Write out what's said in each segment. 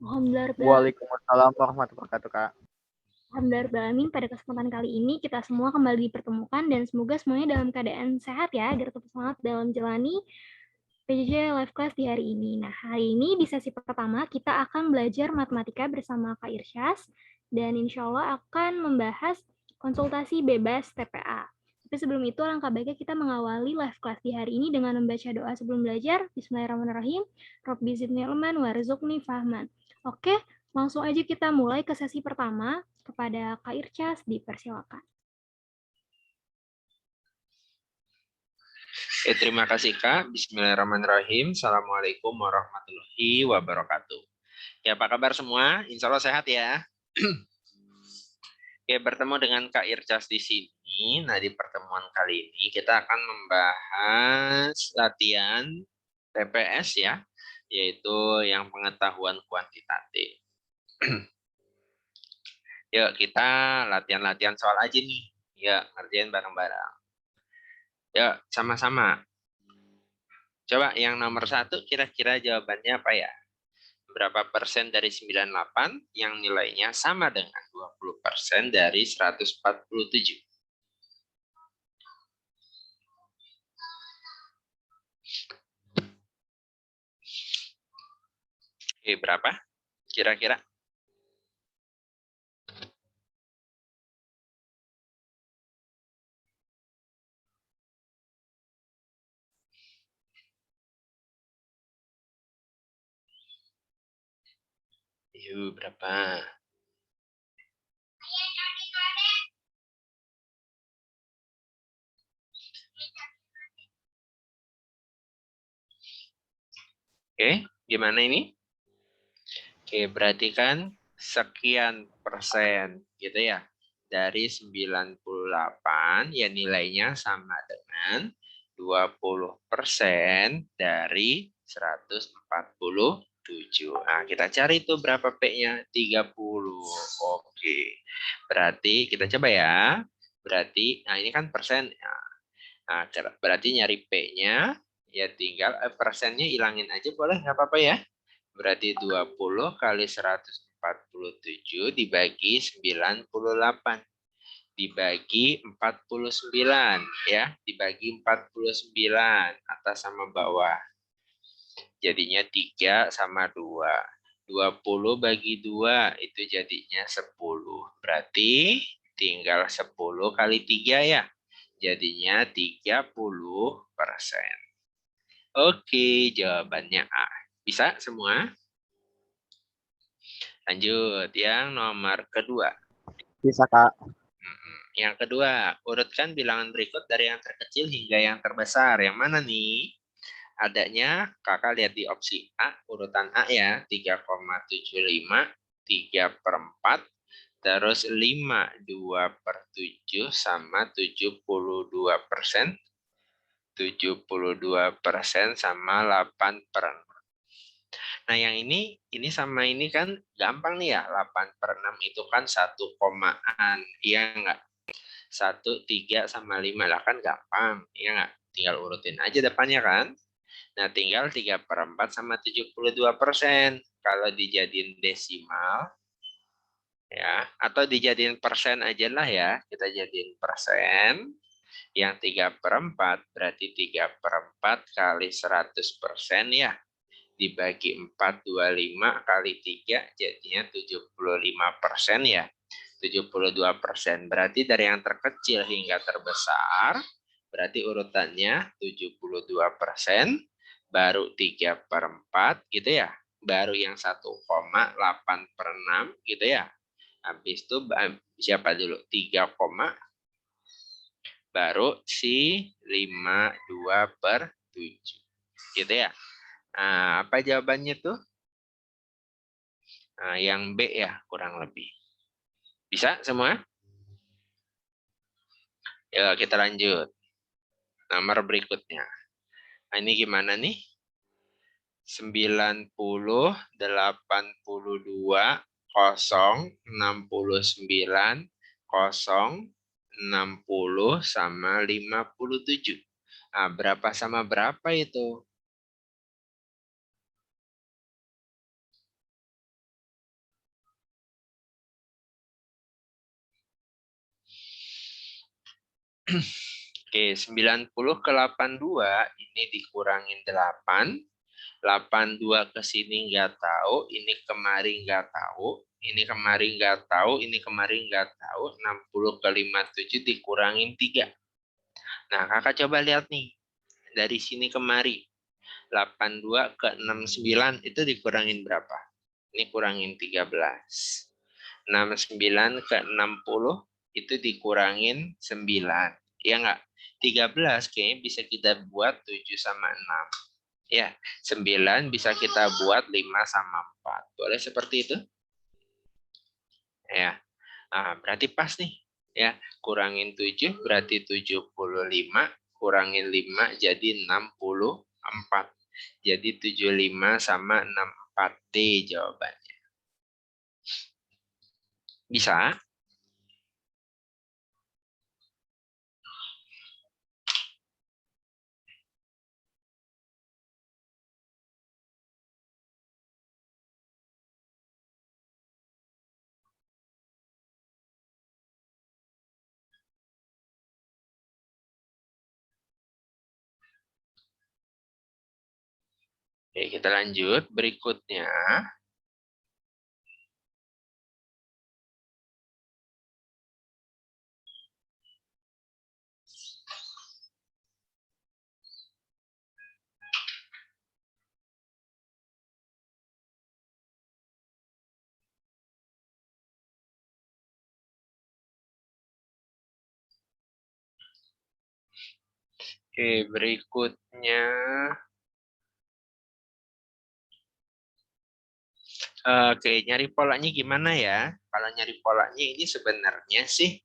Waalaikumsalam warahmatullahi wabarakatuh, Kak. Alhamdulillah, pada kesempatan kali ini kita semua kembali dipertemukan dan semoga semuanya dalam keadaan sehat ya, agar tetap semangat dalam menjalani PJJ Live Class di hari ini. Nah, hari ini di sesi pertama kita akan belajar matematika bersama Kak Irsyas dan insya Allah akan membahas konsultasi bebas TPA. Tapi sebelum itu, alangkah baiknya kita mengawali live class di hari ini dengan membaca doa sebelum belajar. Bismillahirrahmanirrahim. Rabbi zidni ilman warzuqni fahman. Oke, langsung aja kita mulai ke sesi pertama. Kepada Kak Irsyas, dipersilakan. Terima kasih Kak. Bismillahirrahmanirrahim. Assalamualaikum warahmatullahi wabarakatuh. Ya, apa kabar semua? Insya Allah sehat ya. Oke, bertemu dengan Kak Irsyas di sini. Nah, di pertemuan kali ini kita akan membahas latihan TPS ya, yaitu yang pengetahuan kuantitatif. Yuk, kita latihan-latihan soal aja nih. Ya, ngerjain bareng-bareng. Yuk, sama-sama. Coba yang nomor 1, kira-kira jawabannya apa ya? Berapa persen dari 98 yang nilainya sama dengan 20% dari 147? Oke, berapa? Kira-kira? Yuk, berapa? Oke, gimana ini? Oke, berarti kan sekian persen gitu ya. Dari 98 ya nilainya sama dengan 20% dari 147. Nah, kita cari itu berapa P-nya? 30. Oke. Berarti kita coba ya. Berarti, nah ini kan persen. Nah, berarti nyari P-nya, ya tinggal persennya hilangin aja boleh, nggak apa-apa ya. Berarti 20 kali 147 dibagi 98. Dibagi 49 ya, dibagi 49 atas sama bawah. Jadinya 3 sama 2. 20 bagi 2 itu jadinya 10. Berarti tinggal 10 kali 3 ya. Jadinya 30%. Oke, jawabannya A. Bisa semua? Lanjut, yang nomor kedua. Bisa, Kak. Yang kedua, urutkan bilangan berikut dari yang terkecil hingga yang terbesar. Yang mana nih? Adanya, kakak lihat di opsi A, urutan A ya, 3,75, 3/4, terus 5, 2/7 sama 72%, 72% sama 8/6. Nah, yang ini sama ini kan gampang nih ya, 8/6 itu kan 1 komaan, iya nggak? 1, 3, sama 5 lah kan gampang, iya nggak? Tinggal urutin aja depannya kan. Nah, tinggal 3/4 sama 72%. Kalau dijadiin desimal, ya, atau dijadiin persen aja lah ya, kita jadiin persen. Yang 3/4 berarti 3/4 kali 100% ya. Dibagi 4, 25 kali 3 jadinya 75% ya. 72%. Berarti dari yang terkecil hingga terbesar, berarti urutannya 72%, baru 3/4 gitu ya. Baru yang 1,8/6 gitu ya. Habis itu siapa dulu? 3, baru si 52/7. Gitu ya. Nah, apa jawabannya tuh? Nah, yang B ya, kurang lebih. Bisa semua? Ya, kita lanjut. Nomor berikutnya. Nah, ini gimana nih? 90, 82, 0, 69, 0, 60, sama 57. Nah, berapa sama berapa itu? Oke, 90 ke 82 ini dikurangin 8. 82 ke sini nggak tahu, ini kemarin nggak tahu, ini kemarin nggak tahu, ini kemarin nggak tahu. 60 ke 57 dikurangin 3. Nah, kakak coba lihat nih. Dari sini kemari. 82 ke 69 itu dikurangin berapa? Ini kurangin 13. 69 ke 60 itu dikurangin 9. Ya nggak? 13 kayaknya bisa kita buat 7 sama 6. Ya, 9 bisa kita buat 5 sama 4. Boleh seperti itu? Ya. Nah, berarti pas nih. Ya, kurangin 7 berarti 75, kurangin 5 jadi 64. Jadi 75 sama 64 D jawabannya. Bisa? Oke, kita lanjut. Berikutnya, berikutnya Oke, nyari polanya gimana ya? Kalau nyari polanya ini sebenarnya sih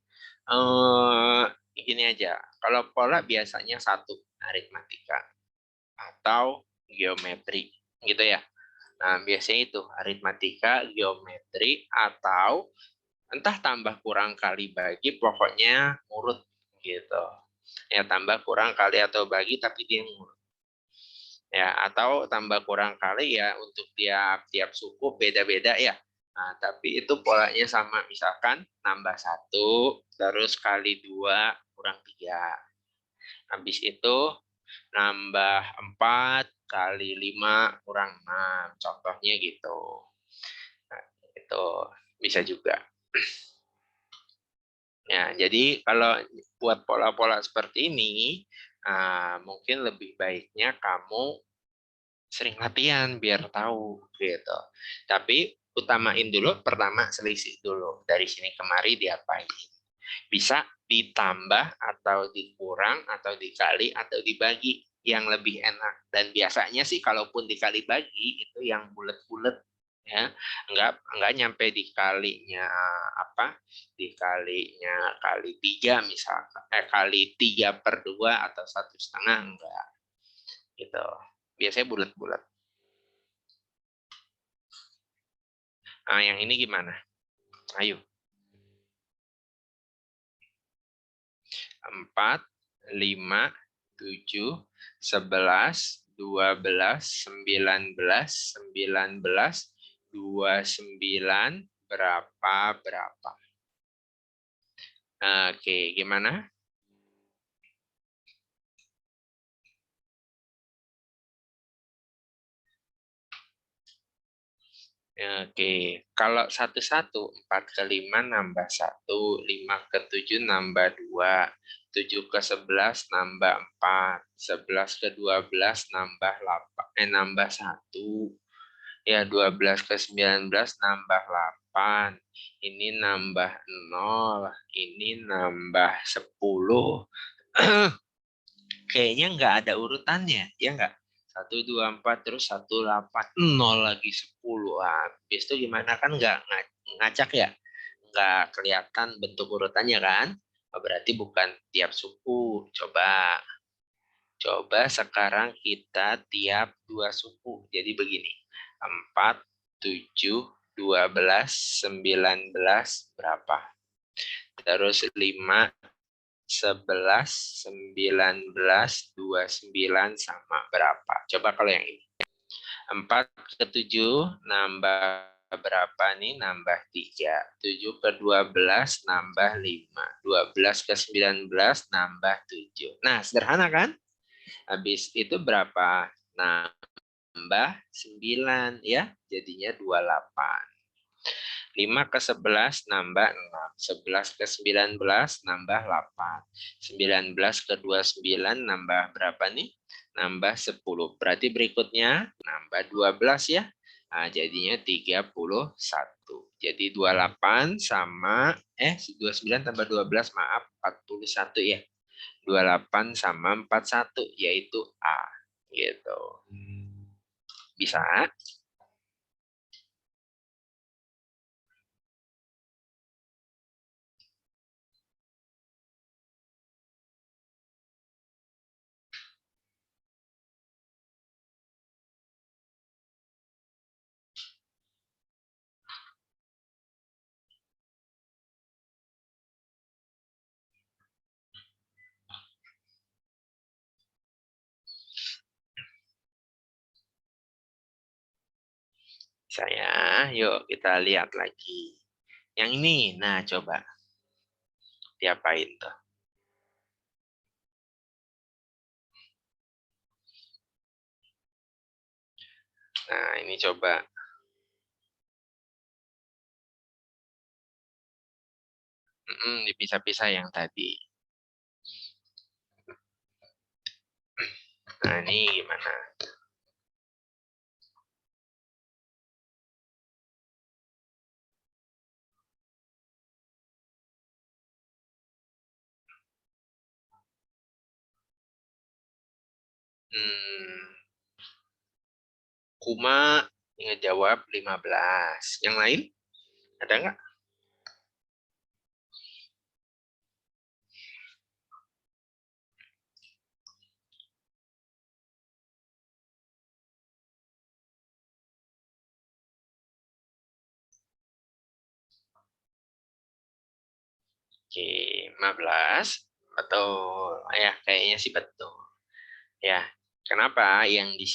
gini aja. Kalau pola biasanya satu, aritmatika atau geometri, gitu ya. Nah, biasanya itu aritmatika, geometri, atau entah tambah kurang kali bagi, pokoknya urut gitu. Ya, tambah kurang kali atau bagi, tapi dia ngurut. Ya, atau tambah kurang kali ya untuk tiap suku beda-beda ya. Nah, tapi itu polanya sama, misalkan nambah 1 terus kali 2 kurang 3. Habis itu nambah 4 kali 5 kurang 6. Contohnya gitu. Nah, itu bisa juga. Ya, jadi kalau buat pola-pola seperti ini, mungkin lebih baiknya kamu sering latihan biar tahu gitu. Tapi utamain dulu pertama selisih dulu. Dari sini kemari diapain. Bisa ditambah atau dikurang atau dikali atau dibagi yang lebih enak. Dan biasanya sih kalaupun dikali bagi itu yang bulat-bulat ya. Enggak nyampe dikalinya dikalinya kali 3 misalkan kali 3/2 atau 1,5 enggak gitu. Biasanya bulat-bulat. Nah, yang ini gimana? Ayo. 4, 5, 7, 11, 12, 19, 19, 29, berapa? Oke, gimana? Oke, kalau 1-1, 4 ke 5 nambah 1, 5 ke 7 nambah 2, 7 ke 11 nambah 4, 11 ke 12 nambah 1, ya 12 ke 19 nambah 8, ini nambah 0, ini nambah 10. Kayaknya nggak ada urutannya, ya nggak? 1, 2, 4, terus 1, 8, 0 lagi 10. Habis itu gimana kan nggak ngacak ya? Nggak kelihatan bentuk urutannya kan? Berarti bukan tiap suku. Coba sekarang kita tiap 2 suku. Jadi begini, 4, 7, 12, 19 berapa? Terus 5, 11, 19, 29 sama berapa? Coba kalau yang ini. 4 ke 7 nambah berapa nih? Nambah 3. 7 ke 12 nambah 5. 12 ke 19 nambah 7. Nah, sederhana kan? Habis itu berapa? Nambah 9 ya. Jadinya 28. 5 ke 11 nambah 6. 11 ke 19 nambah 8. 19 ke 29 nambah berapa nih? Nambah 10. Berarti berikutnya nambah 12 ya. Nah, jadinya 31. Jadi 28 sama 29 tambah 12 maaf 41 ya. 28 sama 41 yaitu A gitu. Bisa? Saya, yuk kita lihat lagi. Yang ini, nah coba diapain tuh? Nah ini coba. Dipisah-pisah yang tadi. Nah ini gimana? Kuma ngejawab 15. Yang lain? Ada nggak? Oke, 15. Betul. Ya, kayaknya sih betul. Ya, kenapa? Yang di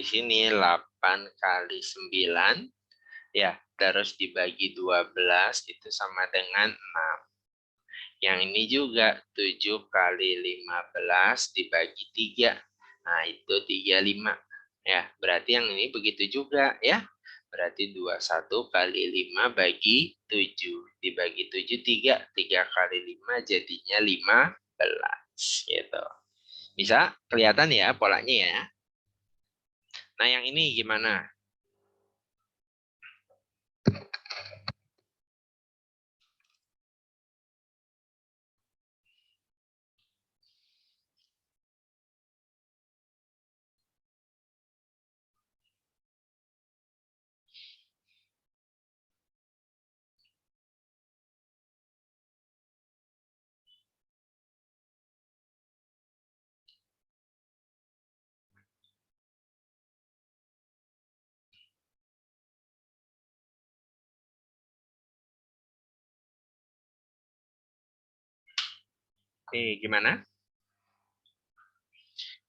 sini 8 kali 9 ya, terus dibagi 12 itu sama dengan 6. Yang ini juga 7 kali 15 dibagi 3. Nah, itu 35. Ya, berarti yang ini begitu juga ya. Berarti 21 kali 5 bagi 7. Dibagi 7, 3. 3 kali 5 jadinya 15. Gitu. Bisa kelihatan ya polanya ya. Nah, yang ini gimana? Gimana?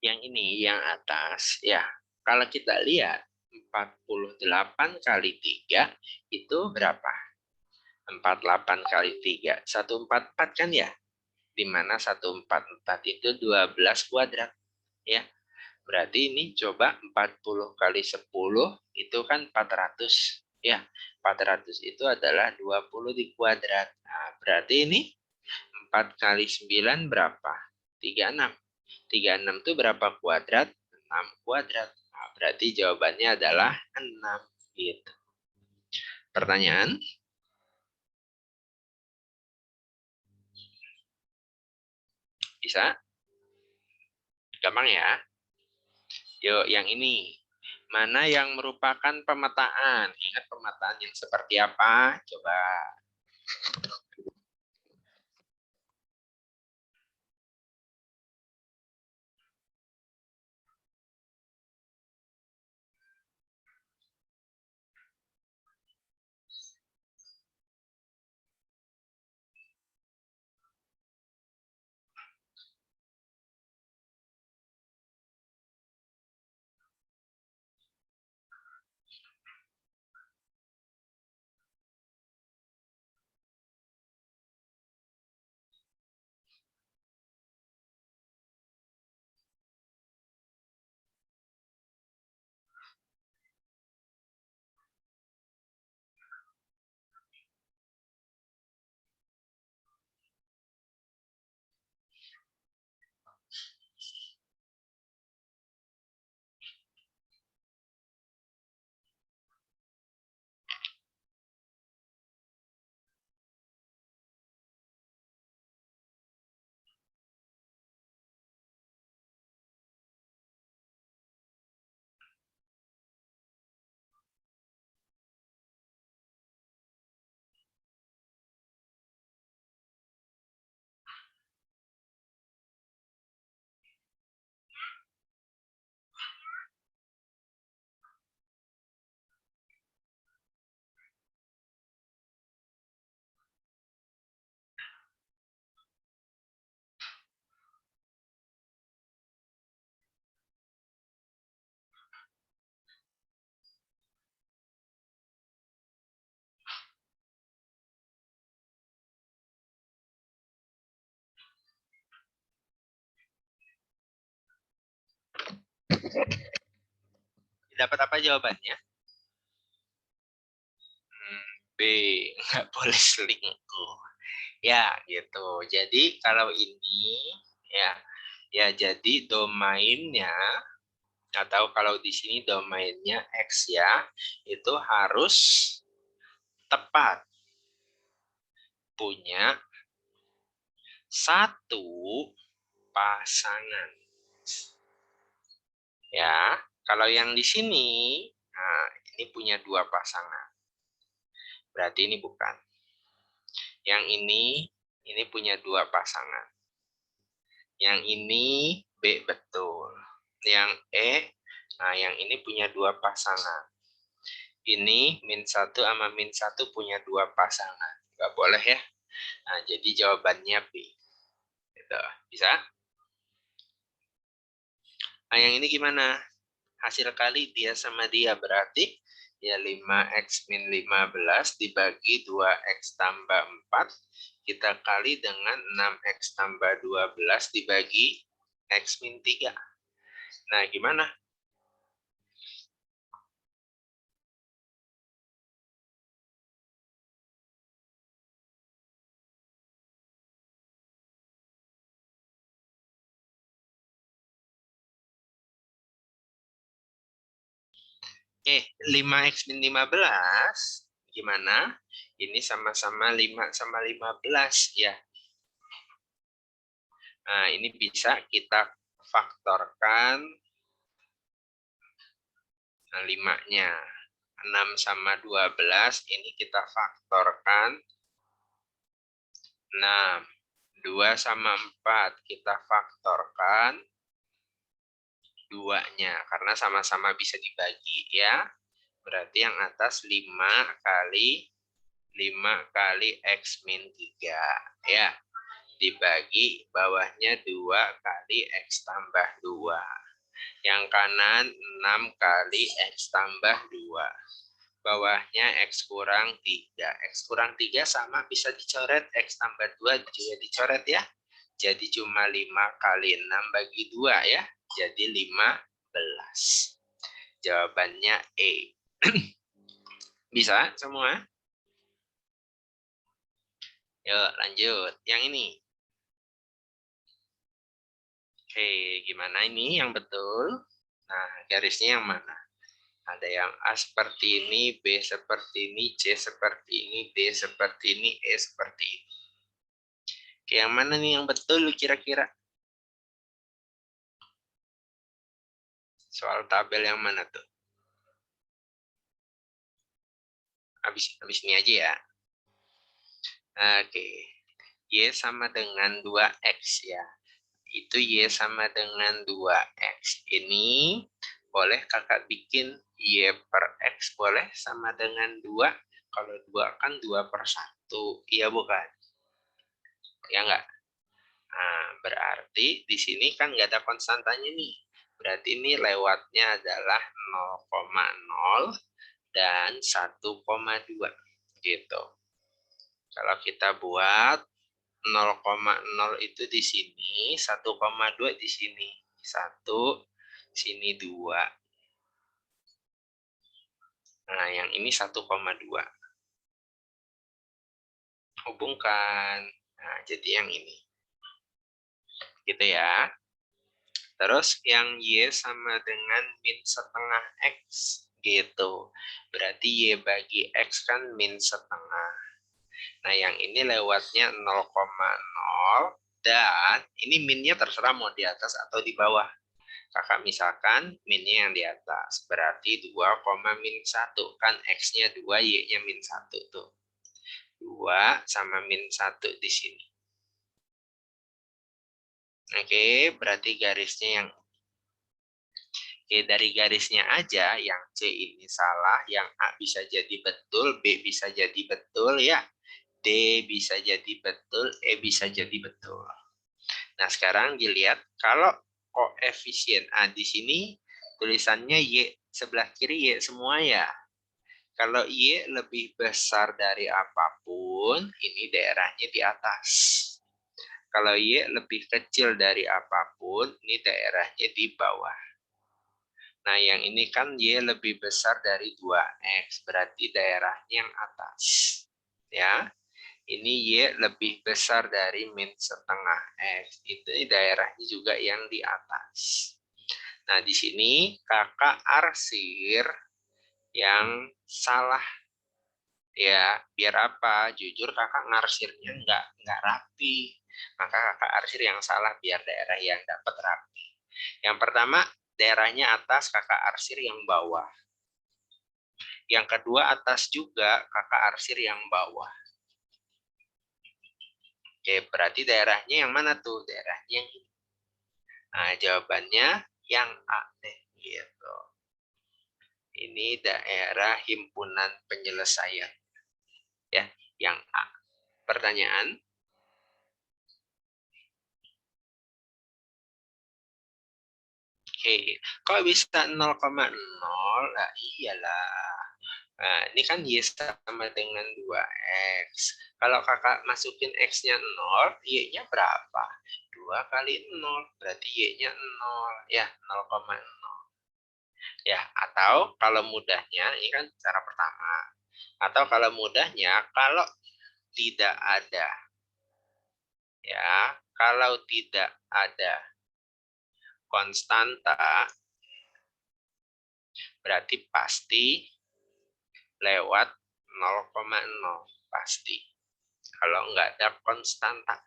Yang ini, yang atas. Ya, kalau kita lihat 48 kali 3 itu berapa? 48 kali 3. 144 kan ya? Di mana 144 itu 12 kuadrat. Ya, berarti ini coba 40 kali 10 itu kan 400. Ya, 400 itu adalah 20 di kuadrat. Nah, berarti ini 4 kali 9 berapa? 36. 36 itu berapa kuadrat? 6 kuadrat. Nah, berarti jawabannya adalah 6. Gitu. Pertanyaan? Bisa? Gampang ya? Yuk, yang ini. Mana yang merupakan pemetaan? Ingat pemetaan yang seperti apa? Coba. Dapat apa jawabannya? B, nggak boleh selingkuh. Ya, gitu. Jadi kalau ini ya jadi domainnya atau kalau di sini domainnya X ya, itu harus tepat punya satu pasangan. Ya, kalau yang di sini, nah ini punya 2 pasangan. Berarti ini bukan. Yang ini punya 2 pasangan. Yang ini B betul. Yang E, nah yang ini punya 2 pasangan. Ini min 1 sama min 1 punya 2 pasangan. Nggak boleh ya. Nah, jadi jawabannya B. Gitu. Bisa? Nah, yang ini gimana? Hasil kali dia sama dia berarti ya 5x min 15 dibagi 2x tambah 4 kita kali dengan 6x tambah 12 dibagi x min 3. Nah, gimana? Oke, 5x min 15 gimana? Ini sama-sama 5 sama 15 ya. Nah, ini bisa kita faktorkan 5-nya. 6 sama 12 ini kita faktorkan 6. 2 sama 4 kita faktorkan 2-nya. Karena sama-sama bisa dibagi ya. Berarti yang atas 5 kali x min 3. Ya. Dibagi bawahnya 2 kali x tambah 2. Yang kanan 6 kali x tambah 2. Bawahnya x kurang 3. X kurang 3 sama bisa dicoret. X tambah 2 juga dicoret ya. Jadi cuma 5 kali 6 bagi 2 ya. Jadi 15. Jawabannya E. Bisa semua? Yuk lanjut. Yang ini. Oke, gimana ini yang betul? Nah, garisnya yang mana? Ada yang A seperti ini, B seperti ini, C seperti ini, D seperti ini, E seperti ini. Oke, yang mana nih yang betul kira-kira? Soal tabel yang mana tuh? Habis ini aja ya. Oke. Y sama dengan 2X ya. Itu Y sama dengan 2X. Ini boleh kakak bikin Y per X boleh sama dengan 2. Kalau 2 kan 2/1. Iya bukan? Ya enggak? Nah, berarti di sini kan nggak ada konstantanya nih. Berarti ini lewatnya adalah 0,0 dan 1,2 gitu. Kalau kita buat 0,0 itu di sini, 1,2 di sini. 1, sini 2. Nah, yang ini 1,2. Hubungkan. Nah, jadi yang ini. Gitu ya. Terus yang Y sama dengan min setengah X. Gitu. Berarti Y bagi X kan min setengah. Nah, yang ini lewatnya 0,0 dan ini minnya terserah mau di atas atau di bawah. Kakak misalkan minnya yang di atas. Berarti 2, min 1. Kan X-nya 2, Y-nya min 1 tuh. 2 sama min 1 di sini. Oke, berarti garisnya yang Oke, dari garisnya aja yang C ini salah, yang A bisa jadi betul, B bisa jadi betul ya. D bisa jadi betul, E bisa jadi betul. Nah, sekarang dilihat kalau koefisien A di sini tulisannya Y sebelah kiri Y semua ya. Kalau Y lebih besar dari apapun, ini daerahnya di atas. Kalau Y lebih kecil dari apapun, ini daerahnya di bawah. Nah, yang ini kan Y lebih besar dari 2X, berarti daerahnya yang atas. Ya, ini Y lebih besar dari min setengah X. Itu daerahnya juga yang di atas. Nah, di sini kakak arsir yang salah. Ya, biar apa? Jujur kakak ngarsirnya nggak rapi. Maka kakak arsir yang salah biar daerah yang dapat rapi. Yang pertama, daerahnya atas, kakak arsir yang bawah. Yang kedua, atas juga, kakak arsir yang bawah. Oke, berarti daerahnya yang mana tuh? Daerahnya yang ini. Nah, jawabannya yang A deh, gitu. Ini daerah himpunan penyelesaian. Ya, yang A. Pertanyaan? Oke, kok bisa 0,0? Nah, iyalah. Nah, ini kan Y sama dengan 2X. Kalau kakak masukin X-nya 0, Y-nya berapa? 2 kali 0, berarti Y-nya 0. Ya, 0,0. Ya, atau kalau mudahnya, ini kan cara pertama. Atau kalau mudahnya, kalau tidak ada. Ya, kalau tidak ada konstanta, berarti pasti lewat 0,0. Pasti. Kalau nggak ada konstanta,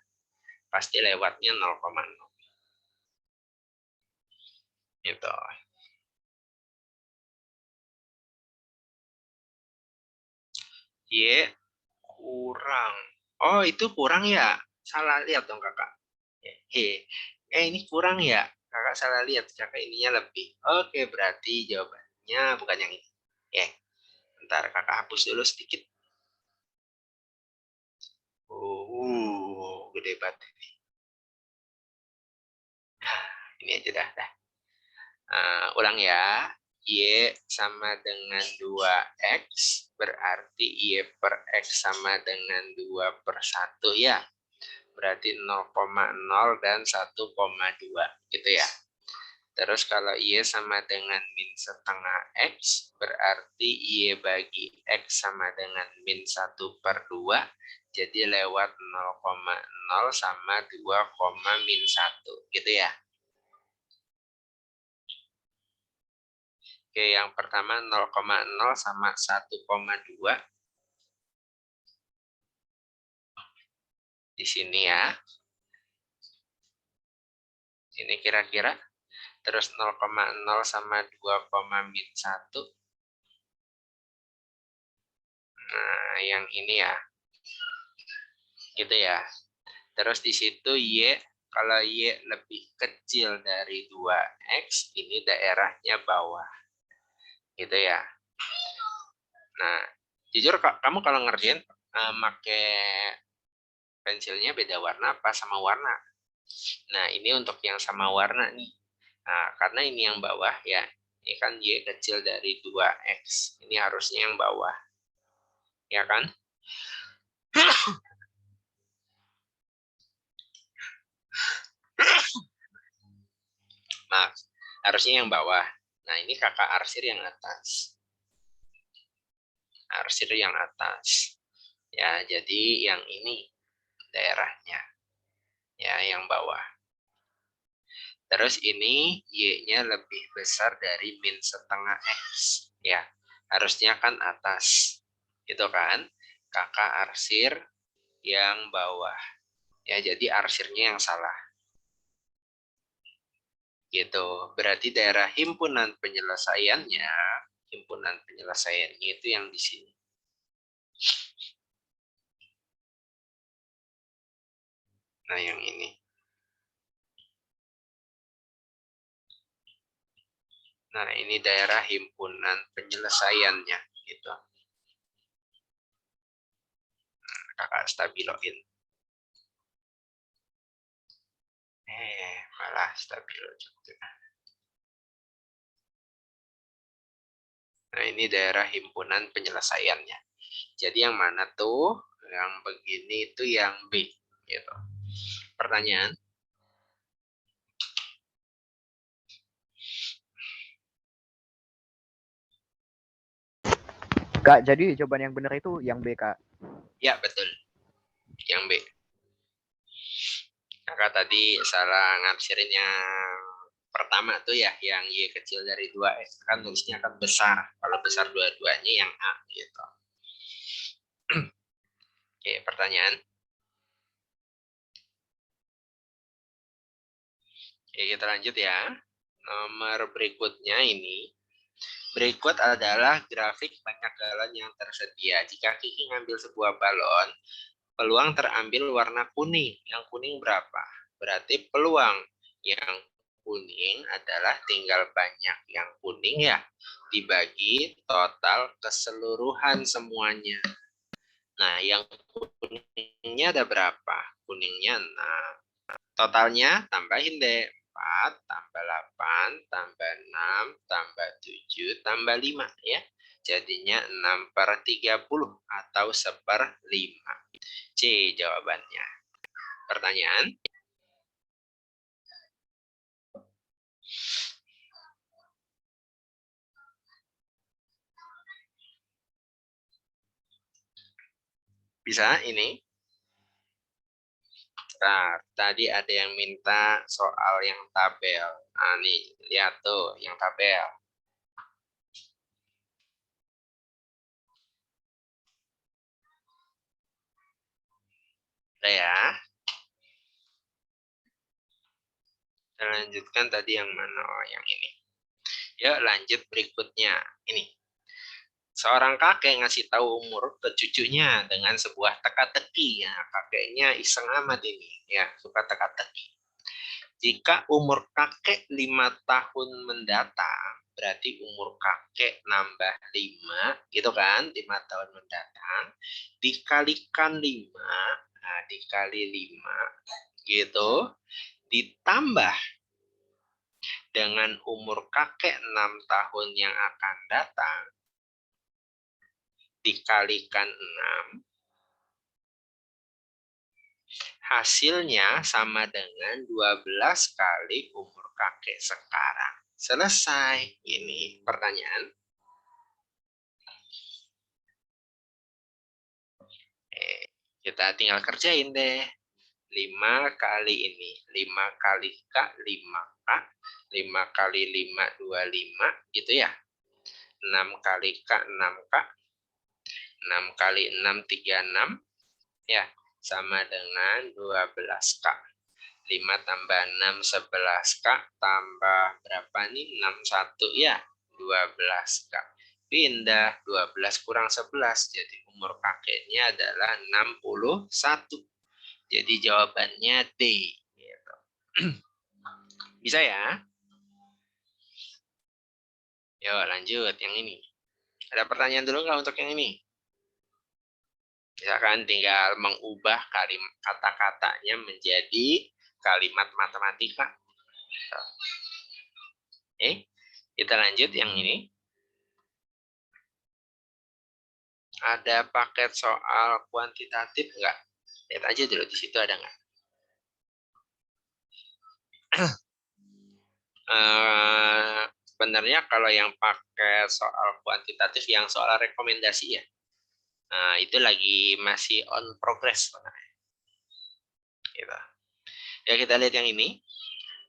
pasti lewatnya 0,0. Gitu. Y kurang. Oh, itu kurang ya? Salah lihat dong kakak. Ini kurang ya? Kakak salah lihat. Kakak ininya lebih. Oke, berarti jawabannya bukan yang ini. Bentar, kakak hapus dulu sedikit. Gede banget ini. Ini aja dah. Ulang ya. Y sama dengan 2X, berarti Y per X sama dengan 2 per 1 ya. Berarti 0,0 dan 1,2 gitu ya. Terus kalau Y sama dengan min setengah X, berarti Y bagi X sama dengan min 1 per 2, jadi lewat 0,0 sama 2, min 1 gitu ya. Oke, yang pertama 0,0 sama 1,2. Di sini ya. Ini kira-kira. Terus 0,0 sama 2, min 1. Nah, yang ini ya. Gitu ya. Terus di situ Y, kalau Y lebih kecil dari 2X, ini daerahnya bawah. Gitu ya. Nah, jujur kamu kalau ngerjain pakai pensilnya beda warna apa sama warna? Nah, ini untuk yang sama warna nih. Nah, karena ini yang bawah ya. Ini kan Y kecil dari 2X. Ini harusnya yang bawah. Ya kan? Maaf, harusnya yang bawah. Nah, ini kakak arsir yang atas. Arsir yang atas. Ya, jadi yang ini daerahnya. Ya, yang bawah. Terus ini Y-nya lebih besar dari min setengah X. Ya, harusnya kan atas. Itu kan? Kakak arsir yang bawah. Ya, jadi arsirnya yang salah. Gitu. Berarti daerah himpunan penyelesaiannya itu yang di sini. Nah, yang ini. Nah, ini daerah himpunan penyelesaiannya gitu. Kakak stabiloin. Malah stabilo juga. Nah, ini daerah himpunan penyelesaiannya. Jadi yang mana tuh? Yang begini itu yang B gitu. Pertanyaan? Kak, jadi jawaban yang benar itu yang B, Kak. Ya, betul. Yang B. Kakak tadi salah ngapsirin yang pertama tuh ya, yang Y kecil dari 2X. Kan nulisnya kan besar. Kalau besar dua-duanya yang A gitu. Oke, pertanyaan. Oke, kita lanjut ya. Nomor berikutnya ini. Berikut adalah grafik banyak galon yang tersedia. Jika Kiki ngambil sebuah balon, peluang terambil warna kuning. Yang kuning berapa? Berarti peluang yang kuning adalah tinggal banyak yang kuning ya. Dibagi total keseluruhan semuanya. Nah, yang kuningnya ada berapa? Kuningnya 6. Totalnya tambahin deh. 4 tambah 8 tambah 6 tambah 7 tambah 5 ya. Jadinya 6/30 atau 1/5. C jawabannya. Pertanyaan. Bisa ini? Nah, tadi ada yang minta soal yang tabel. Nah, nih, lihat tuh yang tabel. Udah ya. Kita lanjutkan tadi yang mana? Oh, yang ini. Yuk lanjut berikutnya. Ini. Seorang kakek ngasih tahu umur ke cucunya dengan sebuah teka-teki. Ya, kakeknya iseng amat ini. Ya, suka teka-teki. Jika umur kakek 5 tahun mendatang, berarti umur kakek nambah 5, gitu kan, 5 tahun mendatang, dikalikan 5, nah, dikali 5, gitu, ditambah dengan umur kakek 6 tahun yang akan datang, dikalikan 6, hasilnya sama dengan 12 kali umur kakek sekarang. Selesai. Ini pertanyaan. Kita tinggal kerjain deh. 5 kali ini. 5 kali K, 5K. 5 kali 5, 25. Gitu ya. 6 kali K, 6K. 6 kali 6, 36. Ya, sama dengan 12K. 5 tambah 6, 11K. Tambah berapa nih? 61 ya. 12K. Pindah 12 kurang 11. Jadi umur kakeknya adalah 61. Jadi jawabannya D. Gitu. Bisa ya? Yuk lanjut yang ini. Ada pertanyaan dulu nggak untuk yang ini? Misalkan tinggal mengubah kata-katanya menjadi kalimat matematika. Kita lanjut yang ini. Ada paket soal kuantitatif nggak? Lihat aja dulu di situ ada nggak? Sebenarnya kalau yang pakai soal kuantitatif yang soal rekomendasi ya, nah, itu lagi masih on progress. Gitu. Ya kita lihat yang ini.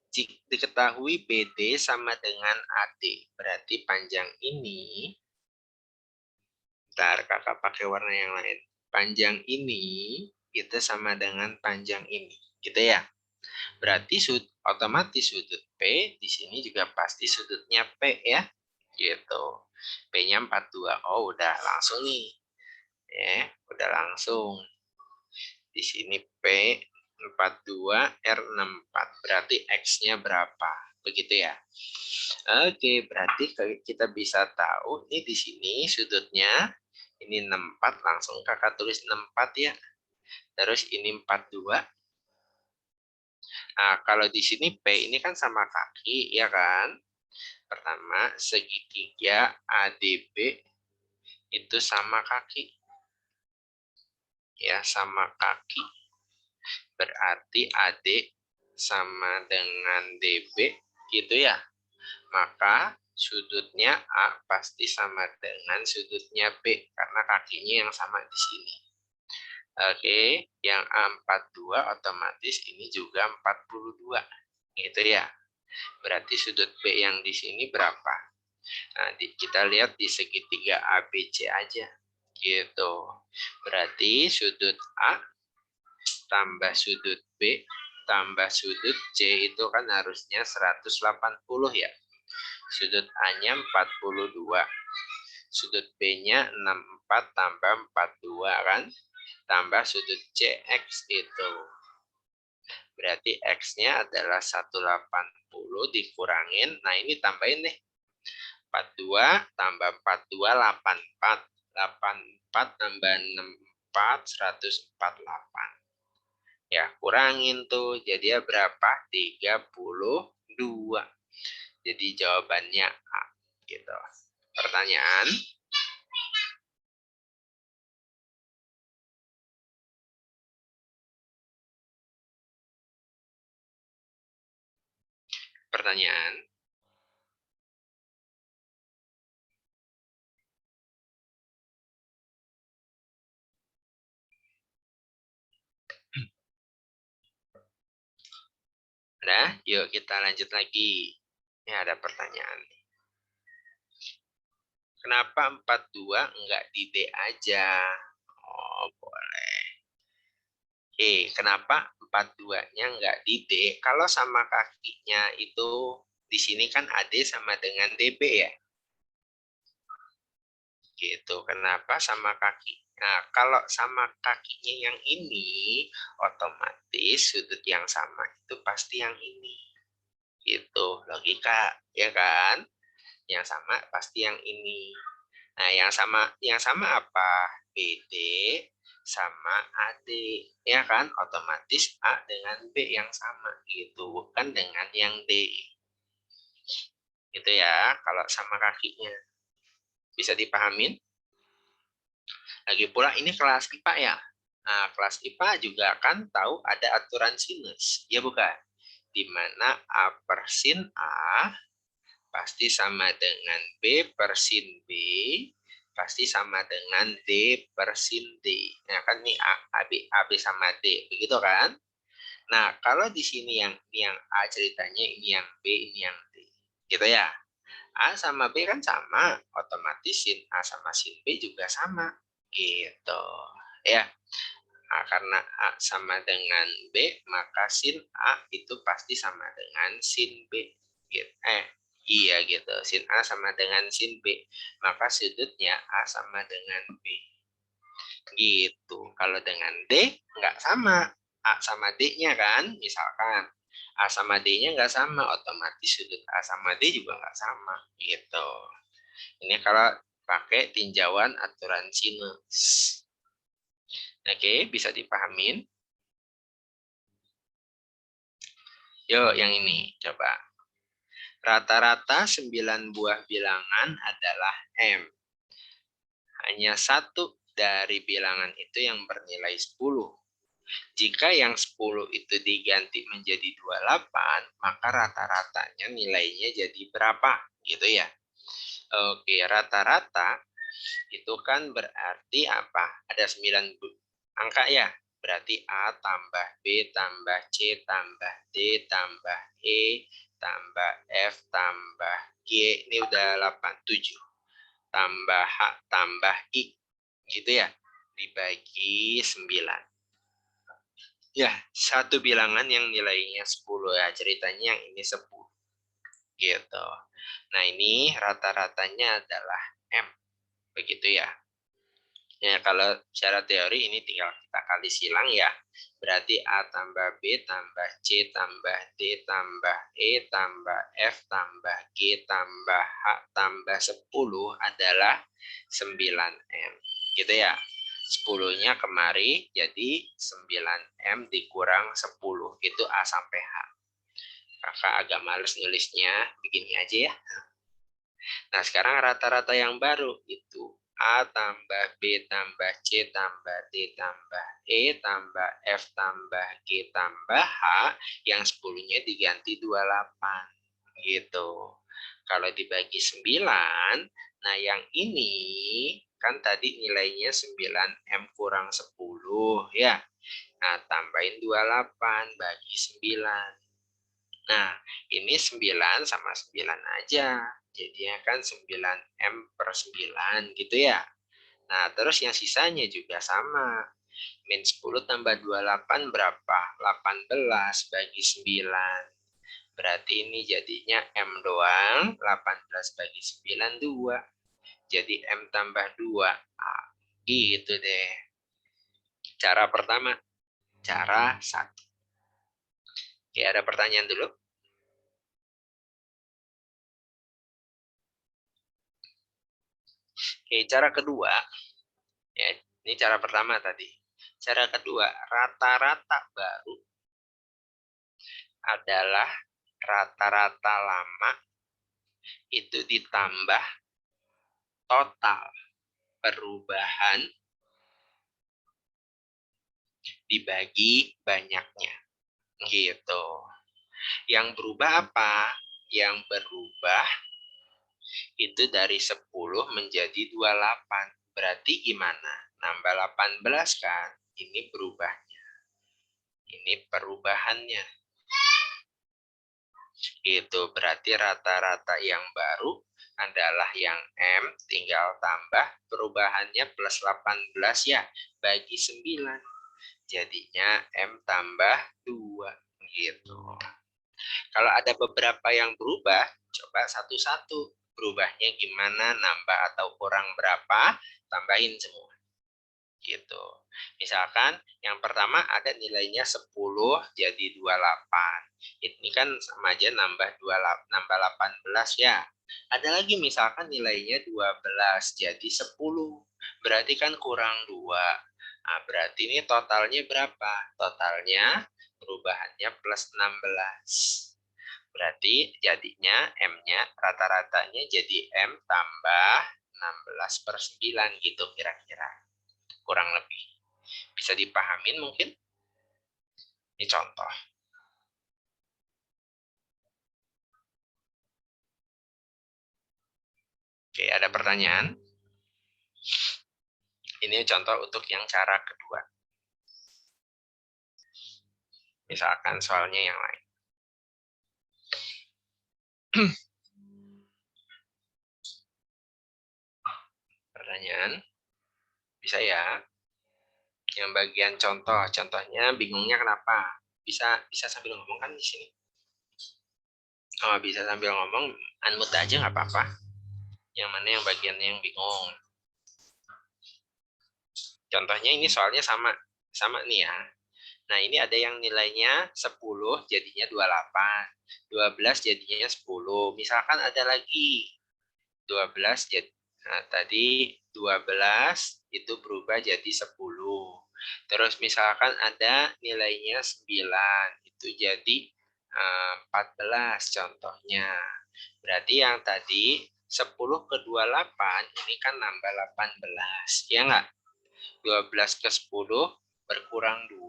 Jika diketahui BD sama dengan AD, berarti panjang ini, ntar kakak pakai warna yang lain. Panjang ini itu sama dengan panjang ini, gitu ya. Berarti otomatis sudut P di sini juga pasti sudutnya P ya, gitu. P-nya 42. Oh, udah langsung nih. Ya, udah langsung. Di sini P 42, R 64. Berarti X-nya berapa? Begitu ya. Oke, berarti kita bisa tahu nih di sini sudutnya ini 64, langsung kakak tulis 64 ya. Terus ini 42. Nah, kalau di sini P ini kan sama kaki, ya kan? Pertama, segitiga ADB itu sama kaki. Ya, sama kaki. Berarti AD sama dengan DB, gitu ya. Maka Sudutnya A pasti sama dengan sudutnya B, karena kakinya yang sama di sini. Oke, yang A42 otomatis ini juga 42. Gitu ya. Berarti sudut B yang di sini berapa? Nah, kita lihat di segitiga ABC aja. Gitu. Berarti sudut A tambah sudut B tambah sudut C itu kan harusnya 180 ya. Sudut A-nya 42. Sudut B-nya 64 tambah 42 kan? Tambah sudut CX itu. Berarti X-nya adalah 180 dikurangin. Nah, ini tambahin deh. 42 tambah 42, 84. 84 tambah 64, 148. Ya, kurangin tuh. Jadi ya berapa? 32. Jadi jawabannya A. Gitu. Pertanyaan? Pertanyaan? Udah, yuk kita lanjut lagi. Ini ada pertanyaan. Kenapa 42 enggak di D aja? Oh, boleh. Oke, kenapa 42-nya enggak di D? Kalau sama kakinya itu di sini kan AD sama dengan DB ya. Gitu. Kenapa sama kaki? Nah, kalau sama kakinya yang ini, otomatis sudut yang sama itu pasti yang ini. Gitu, logika, ya kan? Yang sama pasti yang ini. Nah, yang sama apa? BD sama AD, ya kan? Otomatis A dengan B yang sama gitu, bukan dengan yang D. Gitu ya, kalau sama kakinya. Bisa dipahamin? Lagi pula ini kelas IPA ya. Nah, kelas IPA juga kan tahu ada aturan sinus, ya bukan? Di mana A per sin A pasti sama dengan B per sin B, pasti sama dengan D per sin D. Nah, kan ini AB sama D, begitu kan? Nah, kalau di sini yang A ceritanya, ini yang B, ini yang D. Gitu ya. A sama B kan sama, otomatis sin A sama sin B juga sama. Gitu. Ya. Nah, karena A sama dengan B, maka sin A itu pasti sama dengan sin B. Gitu. Iya gitu. Sin A sama dengan sin B. Maka sudutnya A sama dengan B. Gitu. Kalau dengan D, nggak sama. A sama D-nya kan, misalkan. A sama D-nya nggak sama, otomatis sudut A sama D juga nggak sama. Gitu. Ini kalau pakai tinjauan aturan sinus. Oke, bisa dipahamin? Yuk, yang ini. Coba. Rata-rata 9 buah bilangan adalah M. Hanya satu dari bilangan itu yang bernilai 10. Jika yang 10 itu diganti menjadi 28, maka rata-ratanya nilainya jadi berapa? Gitu ya. Oke, rata-rata itu kan berarti apa? Ada 9 angka ya. Berarti A tambah B tambah C tambah D tambah E tambah F tambah G. Ini udah 87. Tambah H tambah I. Gitu ya. Dibagi 9. Ya, satu bilangan yang nilainya 10 ya. Ceritanya yang ini 10. Gitu. Nah, ini rata-ratanya adalah M. Begitu ya. Ya, kalau secara teori ini tinggal kita kali silang ya. Berarti A tambah B tambah C tambah D tambah E tambah F tambah G tambah H tambah 10 adalah 9M. Gitu ya. 10-nya kemari jadi 9M dikurang 10. Itu A sampai H. Kakak agak males nulisnya. Begini aja ya. Nah, sekarang rata-rata yang baru itu A tambah B tambah C tambah D tambah E tambah F tambah G tambah H, yang 10-nya diganti 28. Gitu. Kalau dibagi 9, nah yang ini kan tadi nilainya 9M kurang 10 ya. Nah, tambahin 28 bagi 9. Nah, ini 9 sama 9 aja. Jadinya kan 9M per 9 gitu ya. Nah, terus yang sisanya juga sama. Min 10 tambah 28 berapa? 18 bagi 9. Berarti ini jadinya M doang, 18 bagi 9, 2. Jadi M tambah 2. Ah, gitu deh. Cara pertama. Cara 1. Oke, ada pertanyaan dulu? Oke, cara kedua. Ya, ini cara pertama tadi. Cara kedua, rata-rata baru adalah rata-rata lama itu ditambah total perubahan dibagi banyaknya. Gitu. Yang berubah apa? Yang berubah itu dari 10 menjadi 28. Berarti gimana? Nambah 18 kan? Ini berubahnya. Ini perubahannya. Itu berarti rata-rata yang baru adalah yang M, tinggal tambah perubahannya plus 18 ya, bagi 9. Jadinya M tambah 2. Gitu. Kalau ada beberapa yang berubah, coba satu-satu. Berubahnya gimana, nambah atau kurang berapa, tambahin semua. Gitu. Misalkan yang pertama ada nilainya 10 jadi 28. Ini kan sama aja nambah 18 ya. Ada lagi misalkan nilainya 12 jadi 10. Berarti kan kurang 2. Nah, berarti ini totalnya berapa? Totalnya perubahannya plus 16. Berarti jadinya M-nya rata-ratanya jadi M tambah 16 per 9 gitu kira-kira. Kurang lebih. Bisa dipahamin mungkin? Ini contoh. Oke, ada pertanyaan? Ini contoh untuk yang cara kedua. Misalkan soalnya yang lain. Pertanyaan? Bisa ya? Yang bagian contohnya bingungnya kenapa? Bisa sambil ngomong kan di sini. Oh, bisa sambil ngomong, unmute aja nggak apa-apa. Yang mana yang bagiannya yang bingung. Contohnya ini soalnya sama nih ya. Nah, ini ada yang nilainya 10 jadinya 28. 12 jadinya 10. Misalkan ada lagi 12 jadi tadi 12 itu berubah jadi 10. Terus misalkan ada nilainya 9 itu jadi 14 contohnya. Berarti yang tadi 10 ke 28 ini kan nambah 18. Ya enggak? 12 ke 10 berkurang 2.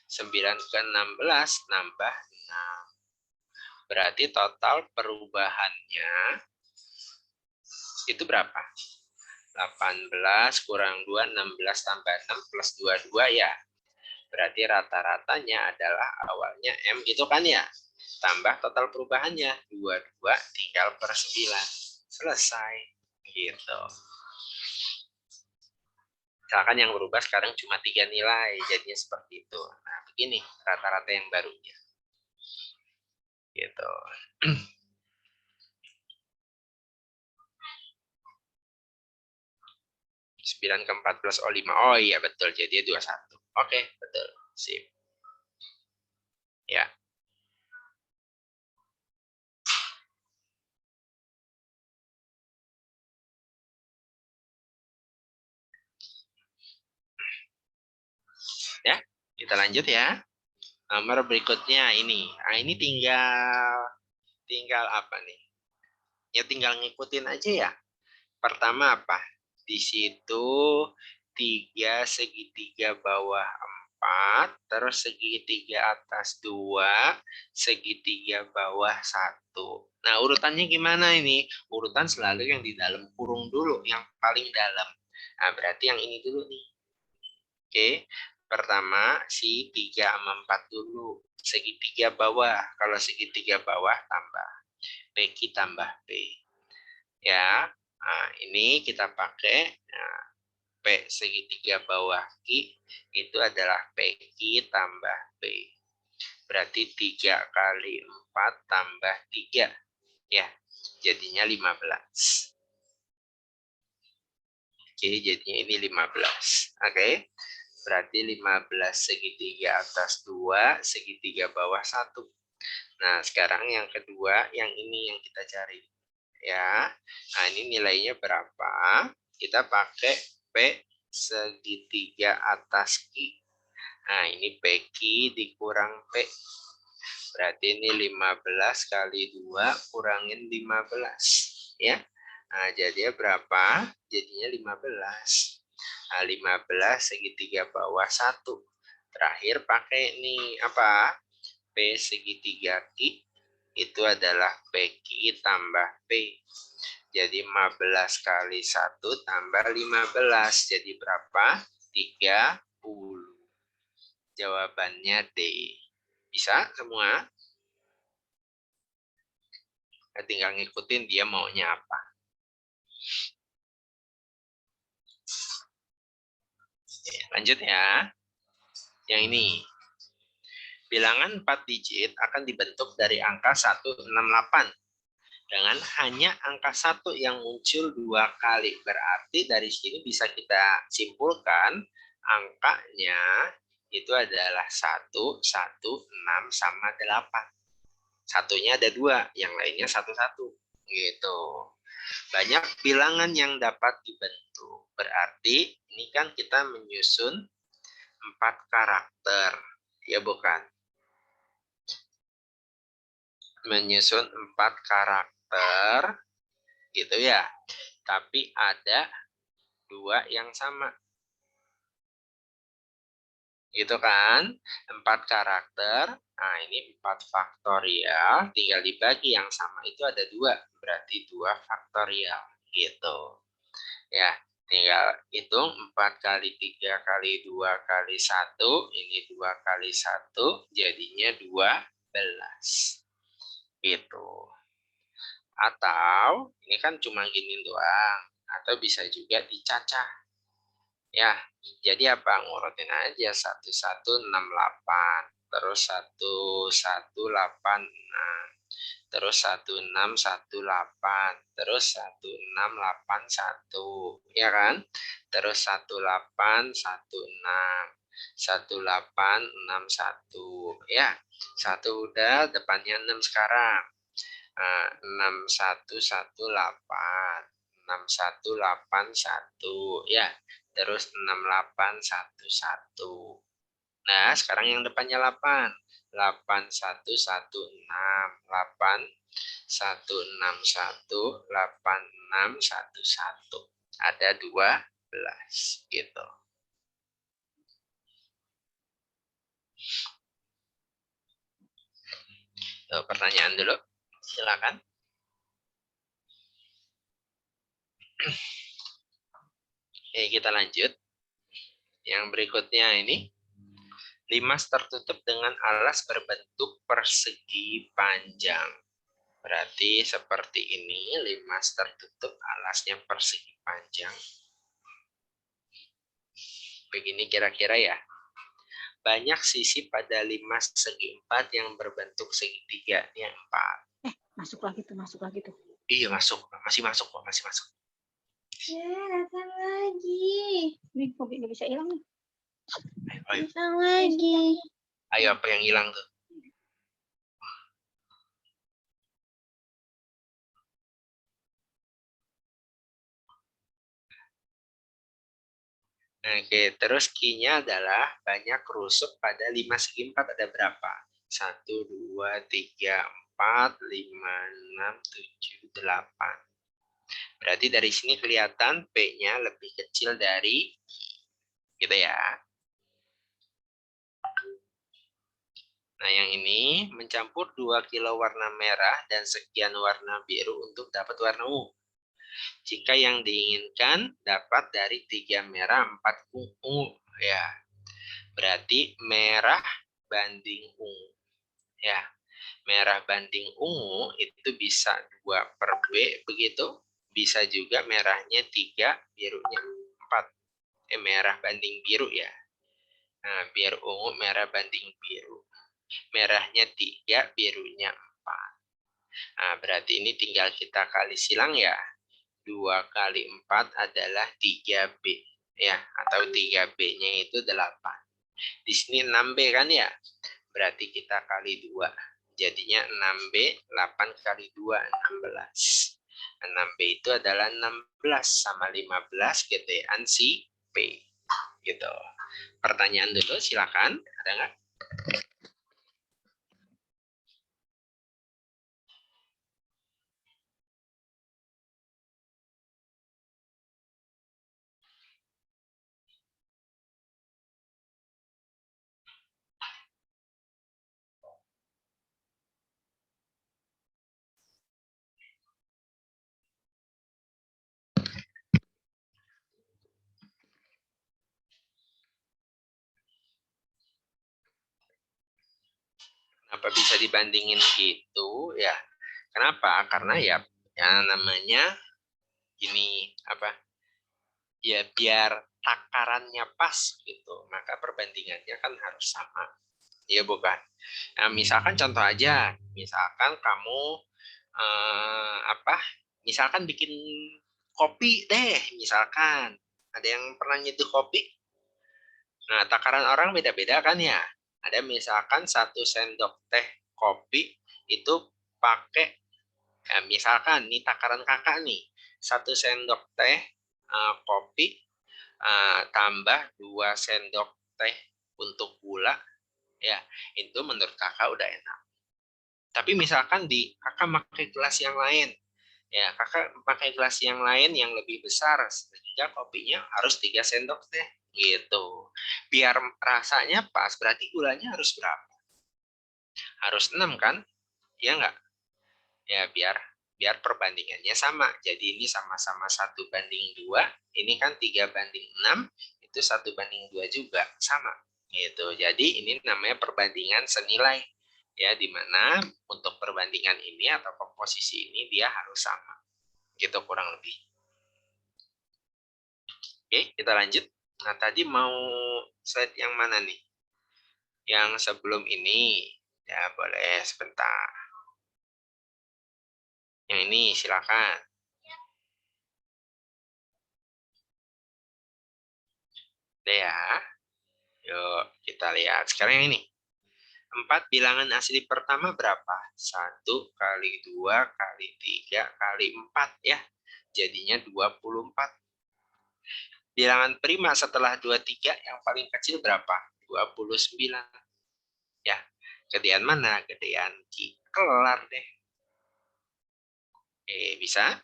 9 ke 16 nambah 6. Berarti total perubahannya itu berapa? 18 kurang 2, 16 tambah 6 plus 22 ya. Berarti rata-ratanya adalah awalnya M gitu kan ya. Tambah total perubahannya. 22 tinggal per 9. Selesai. Gitu. Misalkan yang berubah sekarang cuma 3 nilai. Jadinya seperti itu. Nah, begini rata-rata yang barunya. Gitu. 9 ke 14 O5. Oh iya betul, jadi 21. Oke, betul. Sip. Ya. Ya, kita lanjut ya. Nomor berikutnya ini. Nah, ini tinggal apa nih? Ya tinggal ngikutin aja ya. Pertama apa? Di situ 3 segitiga bawah 4, terus segitiga atas 2, segitiga bawah 1. Nah, urutannya gimana ini? Urutan selalu yang di dalam kurung dulu, yang paling dalam. Nah, berarti yang ini dulu nih. Oke, pertama si 3 sama 4 dulu. Segitiga bawah. Kalau segitiga bawah tambah PQ tambah P. Ya, nah, ini kita pakai P segitiga bawah Q itu adalah PQ tambah P. Berarti 3 kali 4 tambah 3. Ya, jadinya 15. Oke, jadinya ini 15. Oke, berarti 15 segitiga atas 2, segitiga bawah 1. Nah, sekarang yang kedua, yang ini yang kita cari. Ya, nah ini nilainya berapa? Kita pakai P segitiga atas Q. Nah, ini PQ dikurang P. Berarti ini 15 kali 2 kurangin 15. Ya, nah, jadinya berapa? Jadinya 15. Nah, 15 segitiga bawah 1. Terakhir pakai ini apa? P segitiga Q itu adalah PQ tambah P. Jadi 15 kali 1 tambah 15. Jadi berapa? 30. Jawabannya D. Bisa semua? Tinggal ngikutin dia maunya apa. Oke, lanjut ya. Yang ini. Bilangan 4 digit akan dibentuk dari angka 168. Dengan hanya angka 1 yang muncul 2 kali. Berarti dari sini bisa kita simpulkan angkanya itu adalah 1, 1, 6, sama 8. Satunya ada 2, yang lainnya 1, 1. Gitu. Banyak bilangan yang dapat dibentuk. Berarti ini kan kita menyusun 4 karakter. Ya bukan? Menyusun 4 karakter. Gitu ya. Tapi ada 2 yang sama. Gitu kan? 4 karakter. Nah, ini 4 faktorial. Tinggal dibagi yang sama itu ada 2. Berarti 2 faktorial. Gitu. Ya, tinggal hitung 4 kali 3 kali 2 kali 1. Ini 2 kali 1. Jadinya 12. Gitu. Atau, ini kan cuma gini doang. Atau bisa juga dicacah. Ya, jadi apa? Ngurutin aja 1168, terus 1186, terus 1618, terus 1681, ya kan? Terus 1816, 1861, ya. 1 udah, depannya 6 sekarang. 6118, 6181, ya. Terus 6811. Nah, sekarang yang depannya 8. 8116, 8161, 8611. Ada 12 gitu. Tuh, pertanyaan dulu. Silakan. Oke, kita lanjut. Yang berikutnya ini. Limas tertutup dengan alas berbentuk persegi panjang. Berarti seperti ini, limas tertutup alasnya persegi panjang. Begini kira-kira ya. Banyak sisi pada limas segi 4 yang berbentuk segitiganya 4. Masuk lagi tuh. Iya, masuk. Masih masuk kok, masih masuk. Datang lagi. Nih, kopi nggak bisa hilang nih. Ayo. Datang lagi. Ayo, apa yang hilang tuh? Oke, terus Q-nya adalah banyak rusuk pada 5 segi 4 ada berapa? 1, 2, 3, 4, 5, 6, 7, 8. Berarti dari sini kelihatan P-nya lebih kecil dari Q. Gitu ya. Nah, yang ini mencampur 2 kilo warna merah dan sekian warna biru untuk dapat warna ungu. Jika yang diinginkan dapat dari 3 merah, 4 ungu. Ya, berarti merah banding ungu. Ya, merah banding ungu itu bisa 2/B begitu. Bisa juga merahnya 3, birunya 4. Merah banding biru ya. Nah, biar ungu merah banding biru. Merahnya 3, birunya 4. Nah, berarti ini tinggal kita kali silang ya. 2 kali 4 adalah 3B. Ya, atau 3B-nya itu 8. Di sini 6B kan ya. Berarti kita kali 2. Jadinya 6B, 8 kali 2, 16. 6B itu adalah 16 sama 15 gedean si P. Gitu. Pertanyaan dulu, silakan. Ada nggak? Kenapa bisa dibandingin gitu? Ya, kenapa? Karena ya namanya ini apa? Ya biar takarannya pas gitu. Maka perbandingannya kan harus sama. Iya bukan? Nah, misalkan contoh aja, misalkan kamu misalkan bikin kopi deh, misalkan ada yang pernah nyeduh kopi. Nah, takaran orang beda-beda kan ya. Ada misalkan 1 sendok teh kopi itu pakai, ya misalkan nih takaran kakak nih, 1 sendok teh kopi tambah 2 sendok teh untuk gula, ya itu menurut kakak udah enak. Tapi misalkan kakak pakai gelas yang lain, ya kakak pakai gelas yang lain yang lebih besar, sehingga kopinya harus 3 sendok teh gitu. Biar rasanya pas, berarti gulanya harus berapa? Harus 6 kan? Ya enggak? Ya biar perbandingannya sama. Jadi ini sama-sama 1/2, ini kan 3/6, itu 1/2 juga sama. Gitu. Jadi ini namanya perbandingan senilai. Ya, di mana untuk perbandingan ini atau komposisi ini dia harus sama. Gitu kurang lebih. Oke, kita lanjut. Nah, tadi mau slide yang mana nih? Yang sebelum ini. Ya, boleh sebentar. Yang ini silakan. Udah ya. Yuk, kita lihat. Sekarang yang ini. 4 bilangan asli pertama berapa? 1 kali 2 kali 3 kali 4 ya. Jadinya 24. Bilangan prima setelah 23 yang paling kecil berapa? 29. Ya, gedean mana? Gedean Q. Kelar deh. Oke, bisa?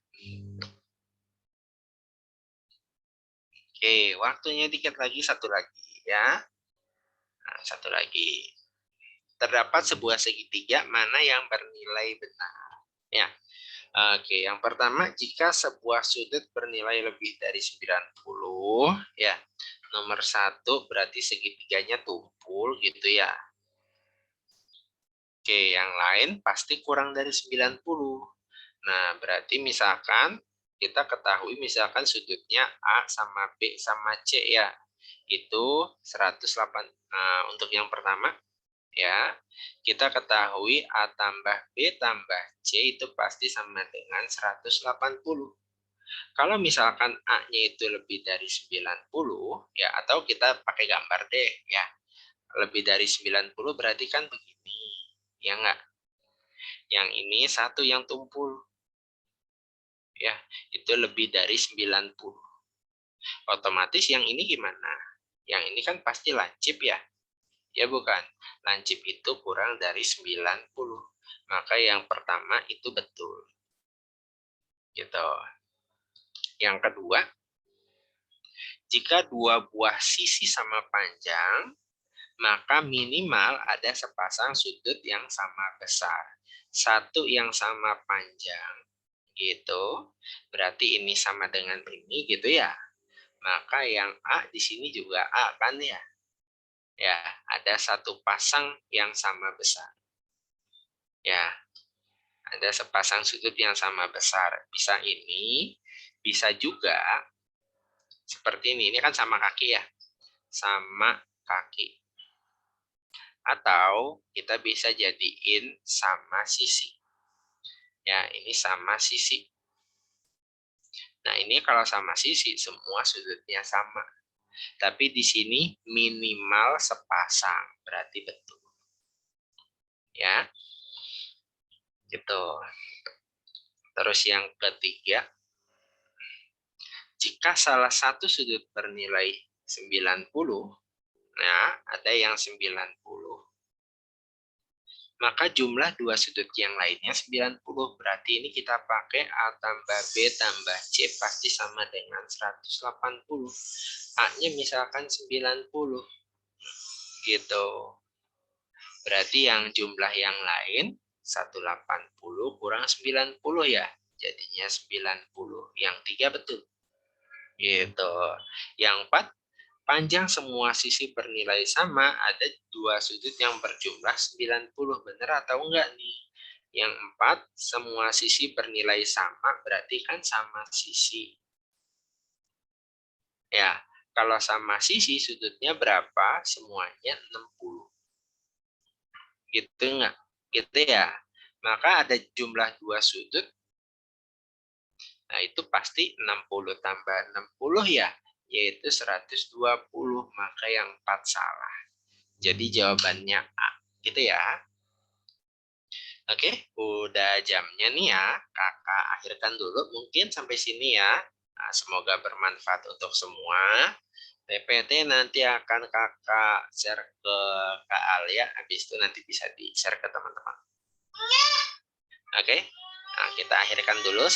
Oke, waktunya dikit lagi, satu lagi ya. Nah, satu lagi. Terdapat sebuah segitiga mana yang bernilai benar. Ya. Oke, yang pertama, jika sebuah sudut bernilai lebih dari 90, ya, nomor 1 berarti segitiganya tumpul gitu ya. Oke, yang lain pasti kurang dari 90. Nah, berarti misalkan kita ketahui misalkan sudutnya A sama B sama C ya. Itu 108. Nah, untuk yang pertama ya, kita ketahui A tambah B tambah C itu pasti sama dengan 180. Kalau misalkan A-nya itu lebih dari 90, ya atau kita pakai gambar deh, ya. Lebih dari 90 berarti kan begini, ya enggak? Yang ini 1 yang tumpul. Ya, itu lebih dari 90. Otomatis yang ini gimana? Yang ini kan pasti lancip ya. Ya bukan? Lancip itu kurang dari 90. Maka yang pertama itu betul. Gitu. Yang kedua, jika 2 buah sisi sama panjang, maka minimal ada sepasang sudut yang sama besar. Satu yang sama panjang, gitu. Berarti ini sama dengan ini, gitu ya. Maka yang A di sini juga A kan ya. Ya, ada satu pasang yang sama besar. Ya, ada sepasang sudut yang sama besar. Bisa ini, bisa juga seperti ini. Ini kan sama kaki ya. Sama kaki. Atau kita bisa jadiin sama sisi. Ya, ini sama sisi. Nah, ini kalau sama sisi, semua sudutnya sama. Tapi di sini minimal sepasang. Berarti betul. Ya. Gitu. Terus yang ketiga, jika salah satu sudut bernilai 90, nah ada yang 90, maka jumlah dua sudut yang lainnya 90. Berarti ini kita pakai A tambah B tambah C pasti sama dengan 180. A-nya misalkan 90. Gitu. Berarti yang jumlah yang lain 180 kurang 90 ya. Jadinya 90. Yang 3 betul. Gitu. Yang 4, panjang semua sisi bernilai sama, ada dua sudut yang berjumlah 90. Benar atau enggak nih? Yang 4, semua sisi bernilai sama, berarti kan sama sisi. Ya, kalau sama sisi sudutnya berapa? Semuanya 60. Gitu enggak? Gitu ya. Maka ada jumlah dua sudut. Nah, itu pasti 60 tambah 60 ya, yaitu 120. Maka yang 4 salah. Jadi jawabannya A. Gitu ya. Oke, udah jamnya nih ya. Kakak akhirkan dulu mungkin sampai sini ya. Nah, semoga bermanfaat untuk semua. PPT nanti akan kakak share ke Kak Alia. Habis itu nanti bisa di-share ke teman-teman. Oke, nah, kita akhirkan dulu.